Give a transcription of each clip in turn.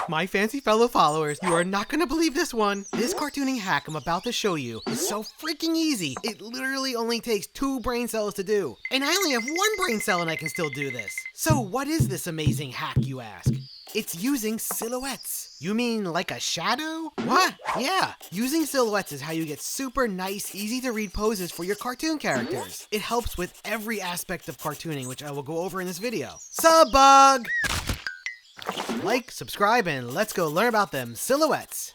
My fancy fellow followers, you are not going to believe this one. This cartooning hack I'm about to show you is so freaking easy. It literally only takes 2 brain cells to do. And I only have 1 brain cell and I can still do this. So what is this amazing hack, you ask? It's using silhouettes. You mean like a shadow? What? Yeah, using silhouettes is how you get super nice, easy to read poses for your cartoon characters. It helps with every aspect of cartooning, which I will go over in this video. Subbug! Like, subscribe, and let's go learn about them silhouettes.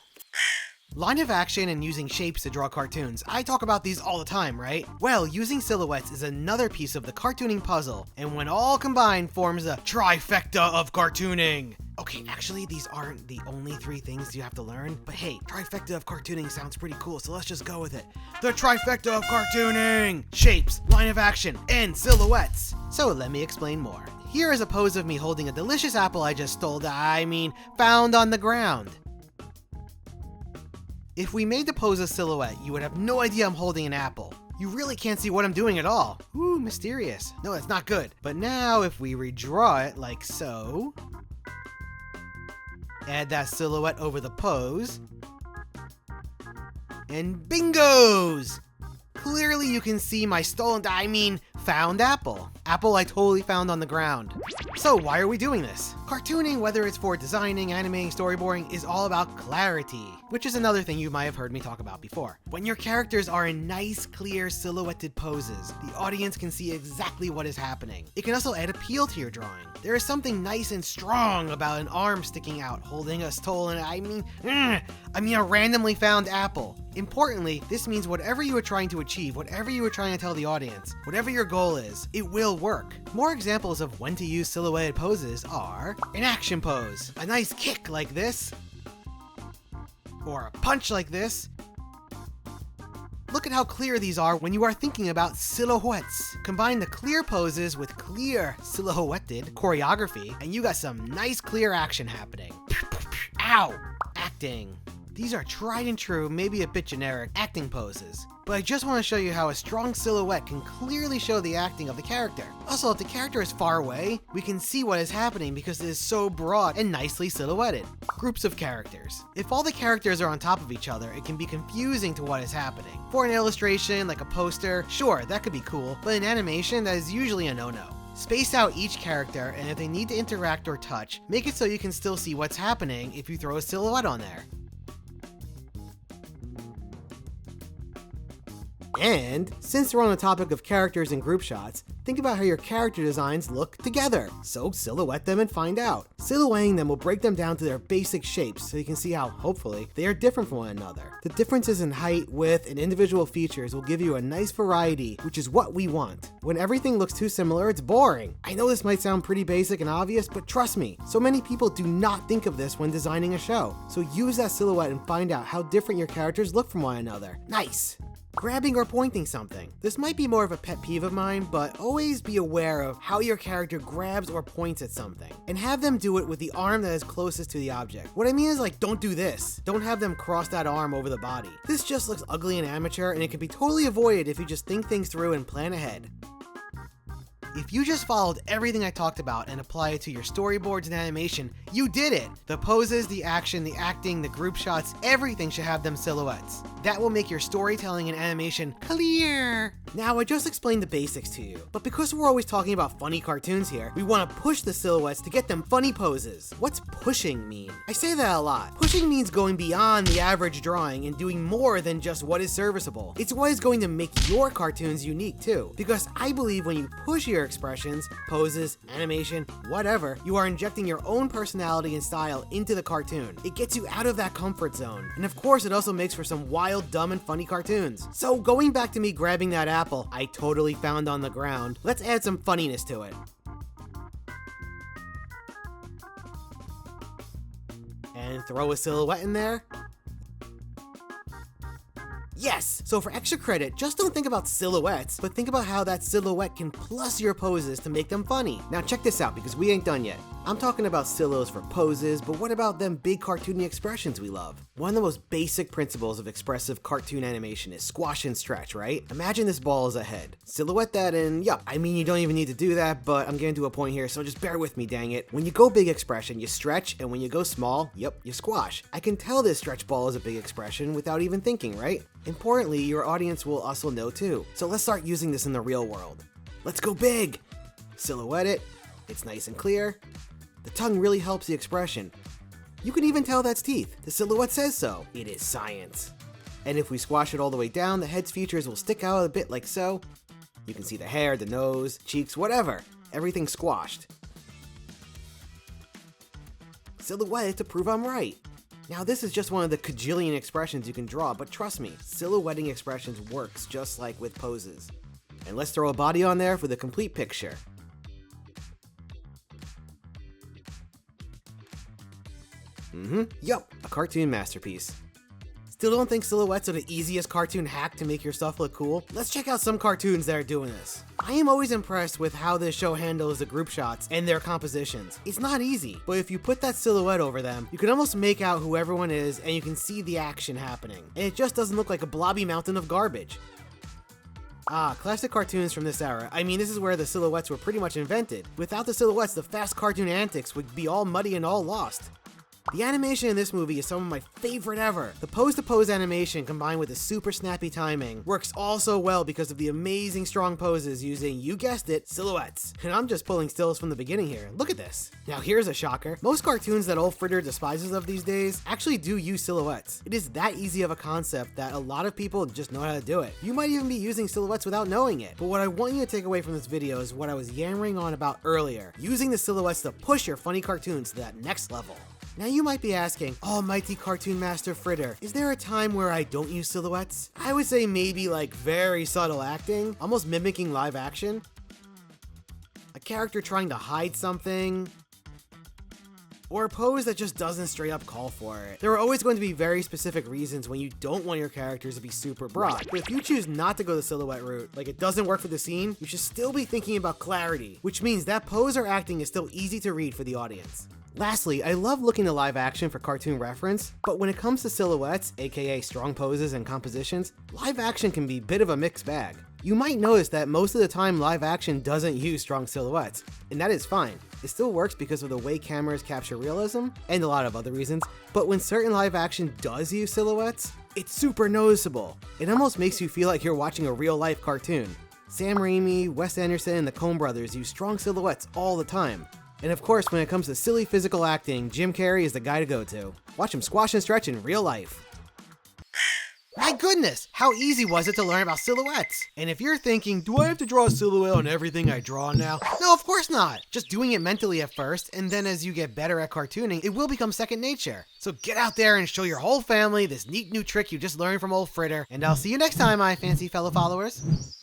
Line of action and using shapes to draw cartoons. I talk about these all the time, right? Well, using silhouettes is another piece of the cartooning puzzle, and when all combined forms the Trifecta of Cartooning. Okay, actually, these aren't the only 3 things you have to learn, but hey, Trifecta of Cartooning sounds pretty cool, so let's just go with it. The Trifecta of Cartooning! Shapes, line of action, and silhouettes. So let me explain more. Here is a pose of me holding a delicious apple I just found on the ground. If we made the pose a silhouette, you would have no idea I'm holding an apple. You really can't see what I'm doing at all. Ooh, mysterious. No, that's not good. But now if we redraw it like so, add that silhouette over the pose, and bingos! Clearly you can see my found apple. Apple I totally found on the ground. So why are we doing this? Cartooning, whether it's for designing, animating, storyboarding, is all about clarity, which is another thing you might have heard me talk about before. When your characters are in nice, clear, silhouetted poses, the audience can see exactly what is happening. It can also add appeal to your drawing. There is something nice and strong about an arm sticking out, holding a stolen, a randomly found apple. Importantly, this means whatever you are trying to achieve, whatever you are trying to tell the audience, whatever your goal is, it will work. More examples of when to use silhouetted poses are an action pose, a nice kick like this, or a punch like this. Look at how clear these are when you are thinking about silhouettes. Combine the clear poses with clear silhouetted choreography, and you got some nice clear action happening. Ow! Acting. These are tried and true, maybe a bit generic, acting poses. But I just want to show you how a strong silhouette can clearly show the acting of the character. Also, if the character is far away, we can see what is happening because it is so broad and nicely silhouetted. Groups of characters. If all the characters are on top of each other, it can be confusing to what is happening. For an illustration, like a poster, sure, that could be cool, but in animation, that is usually a no-no. Space out each character, and if they need to interact or touch, make it so you can still see what's happening if you throw a silhouette on there. And since we're on the topic of characters and group shots, think about how your character designs look together. So silhouette them and find out. Silhouetting them will break them down to their basic shapes so you can see how, hopefully, they are different from one another. The differences in height, width, and individual features will give you a nice variety, which is what we want. When everything looks too similar, it's boring. I know this might sound pretty basic and obvious, but trust me, so many people do not think of this when designing a show. So use that silhouette and find out how different your characters look from one another. Nice! Grabbing or pointing something. This might be more of a pet peeve of mine, but always be aware of how your character grabs or points at something, and have them do it with the arm that is closest to the object. What I mean is, like, don't do this. Don't have them cross that arm over the body. This just looks ugly and amateur, and it can be totally avoided if you just think things through and plan ahead. If you just followed everything I talked about and apply it to your storyboards and animation, you did it! The poses, the action, the acting, the group shots, everything should have them silhouettes. That will make your storytelling and animation clear! Now, I just explained the basics to you, but because we're always talking about funny cartoons here, we want to push the silhouettes to get them funny poses. What's pushing mean? I say that a lot. Pushing means going beyond the average drawing and doing more than just what is serviceable. It's what is going to make your cartoons unique too, because I believe when you push your expressions, poses, animation, whatever, you are injecting your own personality and style into the cartoon. It gets you out of that comfort zone. And of course, it also makes for some wild, dumb, and funny cartoons. So going back to me grabbing that apple I totally found on the ground, let's add some funniness to it. And throw a silhouette in there. Yes! So for extra credit, just don't think about silhouettes, but think about how that silhouette can plus your poses to make them funny. Now check this out, because we ain't done yet. I'm talking about silhouettes for poses, but what about them big cartoony expressions we love? One of the most basic principles of expressive cartoon animation is squash and stretch, right? Imagine this ball is a head. Silhouette that and yup, I mean you don't even need to do that, but I'm getting to a point here, so just bear with me, dang it. When you go big expression, you stretch, and when you go small, yep, you squash. I can tell this stretch ball is a big expression without even thinking, right? Importantly, your audience will also know too. So let's start using this in the real world. Let's go big! Silhouette it, it's nice and clear. The tongue really helps the expression. You can even tell that's teeth. The silhouette says so. It is science. And if we squash it all the way down, the head's features will stick out a bit like so. You can see the hair, the nose, cheeks, whatever. Everything squashed. Silhouette it to prove I'm right. Now this is just one of the cajillion expressions you can draw, but trust me, silhouetting expressions works just like with poses. And let's throw a body on there for the complete picture. Yup, a cartoon masterpiece. Still don't think silhouettes are the easiest cartoon hack to make your stuff look cool? Let's check out some cartoons that are doing this. I am always impressed with how this show handles the group shots and their compositions. It's not easy, but if you put that silhouette over them, you can almost make out who everyone is and you can see the action happening. And it just doesn't look like a blobby mountain of garbage. Ah, classic cartoons from this era. I mean, this is where the silhouettes were pretty much invented. Without the silhouettes, the fast cartoon antics would be all muddy and all lost. The animation in this movie is some of my favorite ever. The pose-to-pose animation combined with the super snappy timing works all so well because of the amazing strong poses using, you guessed it, silhouettes. And I'm just pulling stills from the beginning here. Look at this. Now here's a shocker. Most cartoons that old Fritter despises of these days actually do use silhouettes. It is that easy of a concept that a lot of people just know how to do it. You might even be using silhouettes without knowing it. But what I want you to take away from this video is what I was yammering on about earlier. Using the silhouettes to push your funny cartoons to that next level. Now you might be asking, almighty cartoon master Fritter, is there a time where I don't use silhouettes? I would say maybe like very subtle acting, almost mimicking live action. A character trying to hide something. Or a pose that just doesn't straight up call for it. There are always going to be very specific reasons when you don't want your characters to be super broad. But if you choose not to go the silhouette route, like it doesn't work for the scene, you should still be thinking about clarity, which means that pose or acting is still easy to read for the audience. Lastly, I love looking to live action for cartoon reference, but when it comes to silhouettes, aka strong poses and compositions, live action can be a bit of a mixed bag. You might notice that most of the time live action doesn't use strong silhouettes, and that is fine. It still works because of the way cameras capture realism, and a lot of other reasons, but when certain live action does use silhouettes, it's super noticeable. It almost makes you feel like you're watching a real life cartoon. Sam Raimi, Wes Anderson, and the Coen brothers use strong silhouettes all the time. And of course, when it comes to silly physical acting, Jim Carrey is the guy to go to. Watch him squash and stretch in real life. My goodness, how easy was it to learn about silhouettes? And if you're thinking, do I have to draw a silhouette on everything I draw now? No, of course not. Just doing it mentally at first, and then as you get better at cartooning, it will become second nature. So get out there and show your whole family this neat new trick you just learned from old Fritter, and I'll see you next time, my fancy fellow followers.